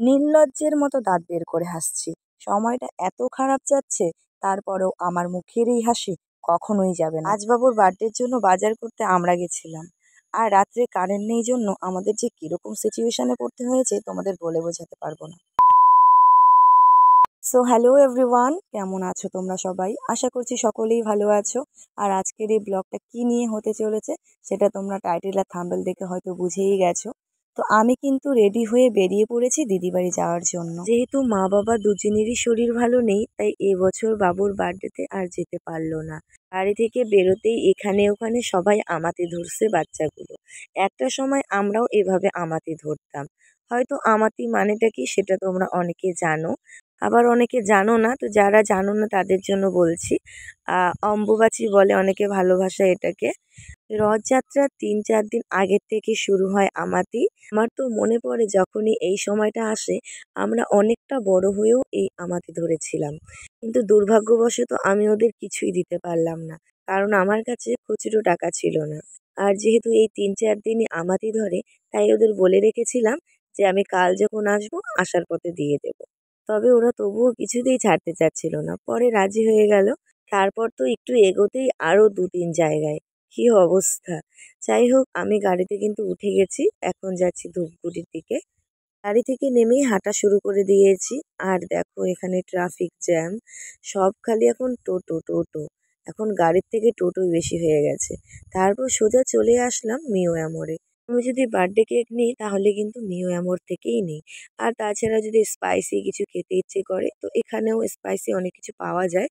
নির্লজ্জের মতো দাঁত বের করে হাসছি। সময়টা এত খারাপ যাচ্ছে, তারপরেও আমার মুখের এই হাসি কখনোই যাবে না। আজ বাবুর বার্থডের জন্য বাজার করতে আমরা গেছিলাম, আর রাত্রে কারেন্ট নেই জন্য আমাদের যে কিরকম সিচুয়েশনে পড়তে হয়েছে তোমাদের বলে বোঝাতে পারবো না। সো হ্যালো এভরিওয়ান, কেমন আছো তোমরা সবাই? আশা করছি সকলেই ভালো আছো। আর আজকের এই ব্লগটা কি নিয়ে হতে চলেছে সেটা তোমরা টাইটেল আর থাম্বনেল দেখে হয়তো বুঝেই গেছো। তো আমি কিন্তু রেডি হয়ে বেরিয়ে পড়েছি দিদি বাড়ি যাওয়ার জন্য। যেহেতু মা বাবা দুজনেরই শরীর ভালো নেই, তাই এবছর বাবুর বার্থডেতে আর যেতে পারলো না। বাড়ি থেকে বেরোতেই এখানে ওখানে সবাই আমাতে ধরছে বাচ্চাগুলো। একটা সময় আমরাও এভাবে আমাতে ধরতাম। হয়তো আমাতি মানেটা কি সেটা তোমরা অনেকে জানো, আবার অনেকে জানো না। তো যারা জানো না তাদের জন্য বলছি, অম্বুবাচী বলে অনেকে ভালোবাসা এটাকে। রথযাত্রার ৩-৪ দিন আগের থেকে শুরু হয় আমাতি। আমার তো মনে পড়ে যখনই এই সময়টা আসে আমরা অনেকটা বড় হয়েও এই আমাতি ধরেছিলাম, কিন্তু দুর্ভাগ্যবশত আমি ওদের কিছুই দিতে পারলাম না, কারণ আমার কাছে খুচরো টাকা ছিল না। আর যেহেতু এই ৩-৪ দিনই আমাতি ধরে, তাই ওদের বলে রেখেছিলাম যে আমি কাল যখন আসবো আসার পথে দিয়ে দেব। তবে ওরা তবুও কিছুতেই ছাড়তে চাচ্ছিল না, পরে রাজি হয়ে গেল। তারপর তো একটু এগোতেই আরও ২-৩ জায়গায় কি অবস্থা। যাই হোক, আমি গাড়িতে কিন্তু উঠে গেছি, এখন যাচ্ছি ধূপগুড়ির দিকে। গাড়ি থেকে নেমেই হাঁটা শুরু করে দিয়েছি। আর দেখো এখানে ট্রাফিক জ্যাম, সব খালি এখন টোটো টোটো। এখন গাড়ির থেকে টোটোই বেশি হয়ে গেছে। তারপর সোজা চলে আসলাম মিও অ্যামোরে। আমি যদি বার্থডে কেক নিই তাহলে কিন্তু মিও অ্যামোর থেকেই নিই। আর তাছাড়া যদি স্পাইসি কিছু খেতে ইচ্ছে করে তো এখানেও স্পাইসি অনেক কিছু পাওয়া যায়,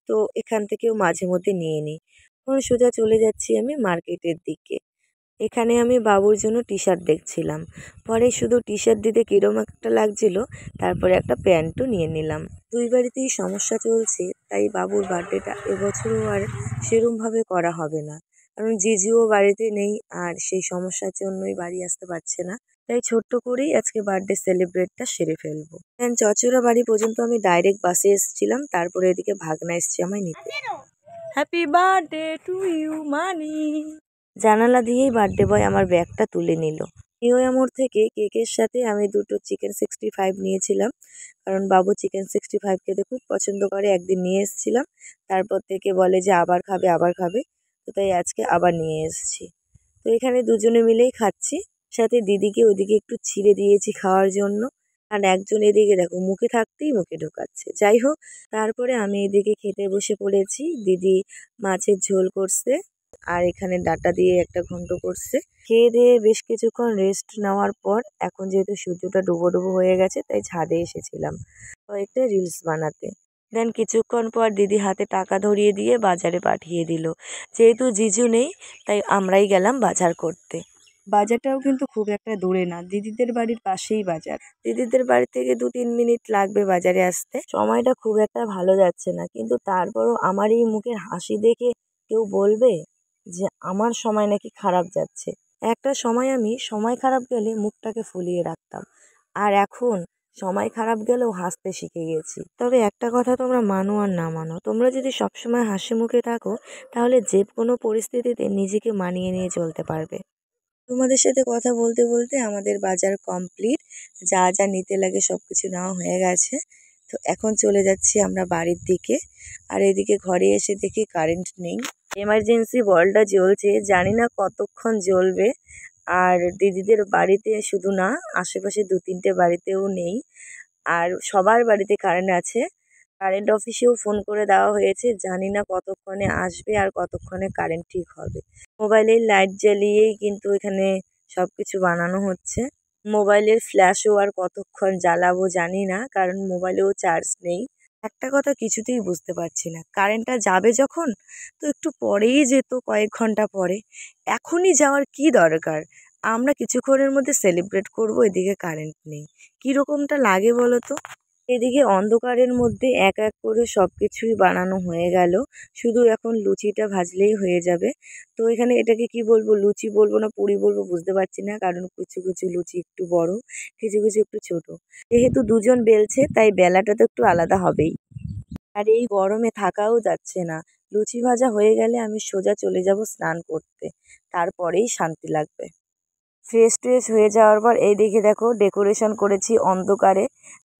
তো এখান থেকেও মাঝে মধ্যে নিয়ে নিই। এখন সোজা চলে যাচ্ছি আমি মার্কেটের দিকে। এখানে আমি বাবুর জন্য টি শার্ট দেখছিলাম, পরে শুধু টি শার্ট দিতে কিরম একটা লাগছিল, তারপরে একটা প্যান্টও নিয়ে নিলাম। দুই বাড়িতেই সমস্যা চলছে, তাই বাবুর বার্থডেটা এবছরও আর সেরমভাবে করা হবে না, কারণ জিজুও বাড়িতে নেই আর সেই সমস্যার জন্যই বাড়ি আসতে পারছে না। তাই ছোট্ট করেই আজকে বার্থডে সেলিব্রেটটা সেরে ফেলবো। চচরা বাড়ি পর্যন্ত আমি ডাইরেক্ট বাসে এসেছিলাম, তারপরে এদিকে ভাগনা এসছে আমায় নিতে। Happy birthday to you Mani. জানালা দিয়েই বার্থডে বয় আমার ব্যাগটা তুলে নিল। নিউ মোড় থেকে কেকের সাথে আমি দুটো চিকেন 65 নিয়েছিলাম, কারণ বাবু চিকেন 65 খেতে খুব পছন্দ করে। একদিন নিয়ে এসেছিলাম, তারপর থেকে বলে যে আবার খাবে আবার খাবে, তো তাই আজকে আবার নিয়ে এসেছি। তো এখানে দুজনে মিলেই খাচ্ছি, সাথে দিদিকে ওদিকে একটু ছিঁড়ে দিয়েছি খাওয়ার জন্য। আর একজন এদিকে দেখো মুখে থাকতেই মুখে ঢোকাচ্ছে। যাই হোক, তারপরে আমি এদিকে খেতে বসে পড়েছি। দিদি মাছের ঝোল করছে, আর এখানে ডাটা দিয়ে একটা ঘন্ট করছে। খেয়ে দিয়ে বেশ কিছুক্ষণ রেস্ট নেওয়ার পর এখন যেহেতু সূর্যটা ডুবো ডুবো হয়ে গেছে, তাই ছাদে এসেছিলাম কয়েকটা রিলস বানাতে। দেন কিছুক্ষণ পর দিদি হাতে টাকা ধরিয়ে দিয়ে বাজারে পাঠিয়ে দিল। যেহেতু জিজু নেই, তাই আমরাই গেলাম বাজার করতে। বাজারটাও কিন্তু খুব একটা দূরে না, দিদিদের বাড়ির পাশেই বাজার। দিদিদের বাড়ি থেকে 2-3 মিনিট লাগবে বাজারে আসতে। সময়টা খুব একটা ভালো যাচ্ছে না, কিন্তু তারপরও আমার এই মুখের হাসি দেখে কেউ বলবে যে আমার সময় নাকি খারাপ যাচ্ছে। একটা সময় আমি সময় খারাপ গেলে মুখটাকে ফুলিয়ে রাখতাম, আর এখন সময় খারাপ গেলেও হাসতে শিখে গেছি। তবে একটা কথা তোমরা মানো আর না মানো, তোমরা যদি সবসময় হাসি মুখে থাকো তাহলে যে কোনো পরিস্থিতিতে নিজেকে মানিয়ে নিয়ে চলতে পারবে। তোমাদের সাথে কথা বলতে বলতে আমাদের বাজার কমপ্লিট, যা যা নিতে লাগে সব কিছু নেওয়া হয়ে গেছে। তো এখন চলে যাচ্ছি আমরা বাড়ির দিকে। আর এদিকে ঘরে এসে দেখি কারেন্ট নেই। এমার্জেন্সি বলটা জ্বলছে, জানি না কতক্ষণ জ্বলবে। আর দিদিদের বাড়িতে শুধু না, আশেপাশে 2-3টে বাড়িতেও নেই। আর সবার বাড়িতে কারেন্ট আছে, কারেন্ট অফিসেও ফোন করে দেওয়া হয়েছে, জানি না কতক্ষণে আসবে আর কতক্ষণে কারেন্ট ঠিক হবে। মোবাইলের লাইট জ্বালিয়েই কিন্তু এখানে সব কিছু বানানো হচ্ছে। মোবাইলের ফ্ল্যাশও আর কতক্ষণ জ্বালাবো জানি না, কারণ মোবাইলেও চার্জ নেই। একটা কথা কিছুতেই বুঝতে পারছি না, কারেন্টটা যাবে যখন তো একটু পরেই যেত, কয়েক ঘন্টা পরে। এখনই যাওয়ার কি দরকার? আমরা কিছুক্ষণের মধ্যে সেলিব্রেট করব, এদিকে কারেন্ট নেই। কীরকমটা লাগে বলো তো? এদিকে অন্ধকারের মধ্যে এক এক করে সব কিছুই বানানো হয়ে গেল, শুধু এখন লুচিটা ভাজলেই হয়ে যাবে। তো এখানে এটাকে কি বলবো, লুচি বলবো না পুরি বলবো বুঝতে পারছি না, কারণ কিছু কিছু লুচি একটু বড়, কিছু কিছু একটু ছোট। যেহেতু দুজন বেলছে তাই বেলাটা তো একটু আলাদা হবেই। আর এই গরমে থাকাও যাচ্ছে না। লুচি ভাজা হয়ে গেলে আমি সোজা চলে যাব স্নান করতে, তারপরেই শান্তি লাগবে। ফ্রেশ ট্রেশ হয়ে যাওয়ার পর এইদিকে দেখো ডেকোরেশন করেছি অন্ধকারে।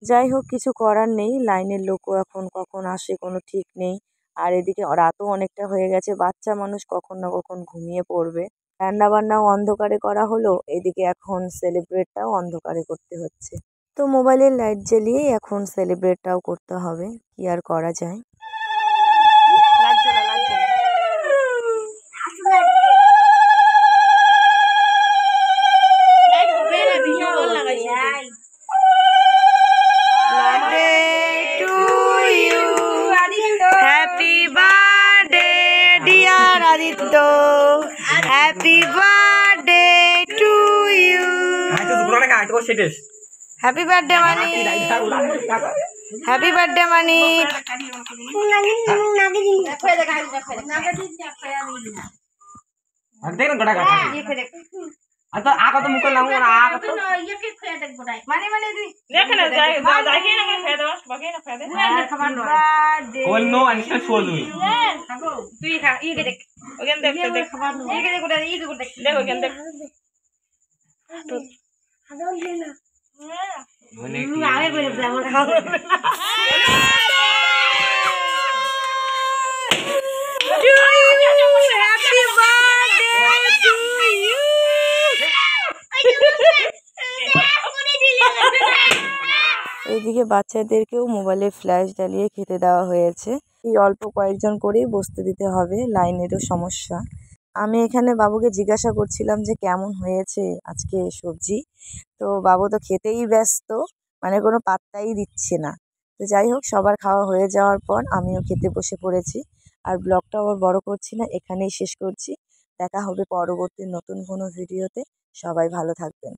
যাই হোক, কিছু করার নেই, লাইনের লোকও এখন কখন আসে কোনো ঠিক নেই। আর এদিকে রাতও অনেকটা হয়ে গেছে, বাচ্চা মানুষ কখন না কখন ঘুমিয়ে পড়বে। রান্না বান্নাও অন্ধকারে করা হলো, এদিকে এখন সেলিব্রেটটাও অন্ধকারে করতে হচ্ছে। তো মোবাইলের লাইট জ্বালিয়েই এখন সেলিব্রেটটাও করতে হবে, কি আর করা যায়। Happy birthday dear Aditya, happy birthday to you. Happy birthday Manik, happy birthday Manik. आता आका तो मुकल लाऊं ना आका तो ये के फेर देख बोडाई माने माने दी देख ना जाए जाए के ना फेर दे बस बगे ना फेर दे खबर नो कोल नो अनसे छोड़ दूं खाबो तू ही खा ये के देख ओगेन देख देख खबर नो ये के देख बोडाई ये के देख देख ओगेन देख तो खादो लेना मोने की आवे बोले हमर खाबो हैप्पी बर्थडे टू यू। এইদিকে বাচ্চাদেরকেও মোবাইলে ফ্ল্যাশ জ্বালিয়ে খেতে দেওয়া হয়েছে। এই অল্প কয়েকজন করেই বসতে দিতে হবে, লাইনেরও সমস্যা। আমি এখানে বাবুকে জিজ্ঞাসা করছিলাম যে কেমন হয়েছে আজকে সবজি, তো বাবু তো খেতেই ব্যস্ত, মানে কোনো পাত্তাই দিচ্ছে না। তো যাই হোক, সবার খাওয়া হয়ে যাওয়ার পর আমিও খেতে বসে পড়েছি। আর ব্লগটাও আর বড় করছি না, এখানেই শেষ করছি। দেখা হবে পরবর্তী নতুন কোনো ভিডিওতে। সবাই ভালো থাকবেন।